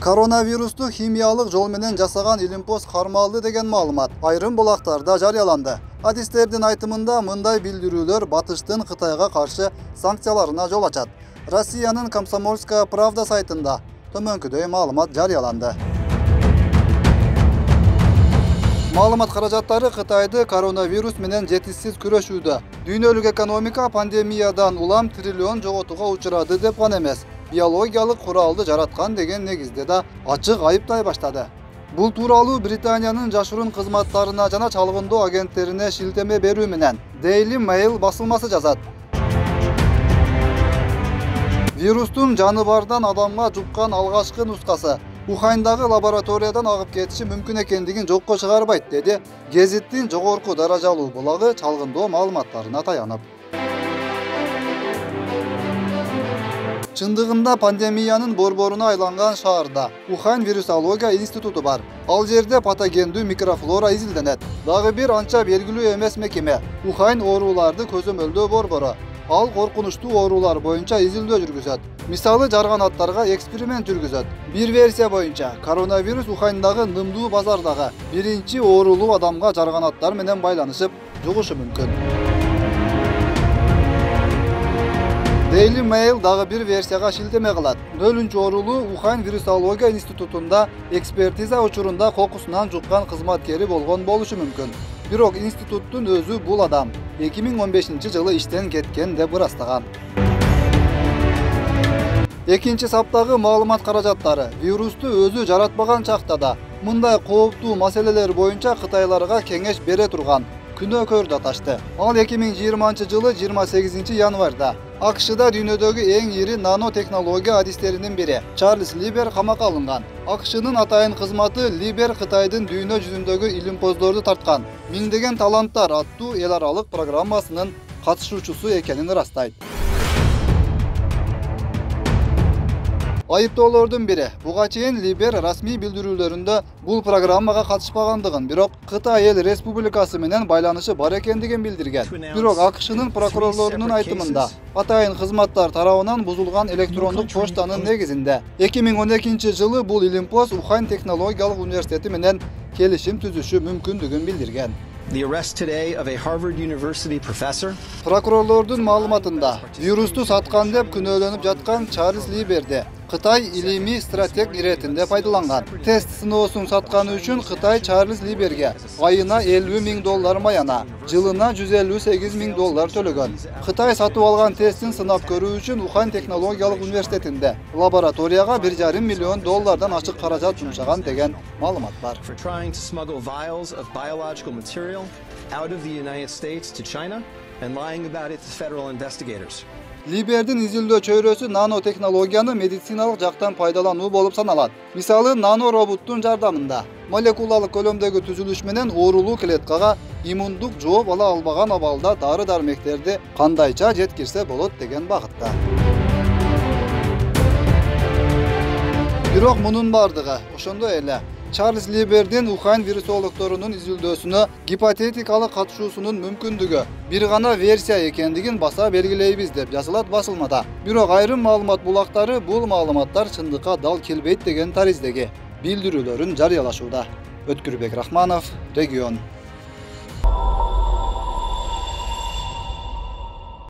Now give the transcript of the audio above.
Koronavirusты химиялык жол менен жасаган илимпоз кармалды деген маалымат айрым булактарда жарыяланды. Адистердин айтымында мындай билдирүүлөр Батыштын Кытайга каршы санкцияларына жол ачат. Россиянын Комсомольская правда сайтында төмөнкүдөй маалымат жарыяланды. Маалымат каражаттары Кытайды коронавирус менен жетишсиз күрөшүүдө. Дүйнөлүк экономика пандемиядан улам триллион жоготууга учурады деп гана эмес, биологиялык куралды жараткан деген негизде да ачык айыптай баштады. Бул тууралуу Британиянын жашыруун кызматтарына жана чалгындоо агенттерине шилтеме берүү менен Daily Mail басылмасы жазат. Вирустун жаныбардан адамга жуккан алгачкы нускасы Ухайндагы лабораториядан агып кетиши мүмкүн экендигин жокко чыгарбайт, деди гезиттин жогорку даражалуу булагы чалгындоо маалыматтарына таянып. Чындыгында пандемиянын борборуна айланган шаарда Ухань вирусология институту бар. Ал жерде патогендүү микрофлора изилденет. Дагы бир анча белгилүү эмес мекеме Ухань ооруларды көзөмөлдөө борбору. Ал коркунучтуу оорулар боюнча изилдөө жүргүзөт. Мисалы жарганаттарга эксперимент жүргүзөт. Бир версия боюнча коронавирус Уханьдагы нымдуу базардагы биринчи оорулуу адамга жарганаттар менен байланышып жугушу мүмкүн. Daily Mail дагы бир версияга шилтеме кылат. 4-оорулуу Ухань вирусология институтунда экспертиза учурунда кокусунан жуккан кызматкери болгон болушу мүмкүн. Бирок институттун өзү бул адам 2015-жылы иштен кеткен деп ырастаган. Экинчи саптагы маалымат каражаттары вирусту өзү жаратпаган чакта да мындай кооптуу маселелер боюнча кытайларга кеңеш бере турган күнөөкөр даташты. Ал 2020-жылы 28 январда АКШда дүйнөдөгү эң ири нанотехнология адистеринин бири Чарльз Либер камакка алынган. АКШнын атайын кызматы Либер Кытайдын дүйнө жүзүндөгү илимпоздорду тарткан миңдеген таланттар аттуу эл аралык программасынын катышуучусу экенин ырастайт. Айыптоолордун бири буга чейин Либер расмий билдирүүлөрүндө бул программага катышпагандыгын, бирок Кытай эл республикасы менен байланышы бар экендигин билдирген. Бирок АКШнын прокурорлорунун айтымында атайын кызматтар тарабынан бузулган электрондук поштанын негизинде 2012-жылы бул илимпоз Ухань технологиялык университети менен келишим түзүшү мүмкүндүгүн билдирген. The arrest today of a Harvard University professor. Прокурорлордун маалыматында вирусту саткан деп күнөөлөнүп жаткан Чарльз Либерди Кытай илимий стратег иретинде пайдаланган. Тест сыноосун сатканы үчүн Кытай Чарльз Либерге айына $50,000 маяна, жылына $158,000 төлөгөн. Кытай сатып алган тестин сынап көрүү үчүн Ухань технологиялык университетинде лабораторияга $1,5 миллион ачык каражат жумшаган деген маалымат бар. For trying to smuggle vials of biological material out of the United States to China and lying about it to federal investigators. Либердин изилдөө чөйрөсү нанотехнологияны медициналык жактан пайдалануу болуп саналат. Мисалы, нанороботтун жардамында молекулалык көлөмдөгү түзүлүш менен оорулуу клеткага иммундук жооп ала албаган абалда дары-дармектерди кандайча жеткирсе болот деген багытта. Бирок мунун бардыгы ошондой эле Чарльз Либердин Ухань вирусологдорунун изилдөөсүнө гипотетикалык катышуусунун мүмкүндүгү бир гана версия экендигин баса белгилейбиз деп жазылат басылмада. Бирок айрым маалымат булактары бул маалыматтар чындыкка дал келбейт деген тариздеги билдирүүлөрүн жарыялашууда. Өткүрбек Рахманов, Регион.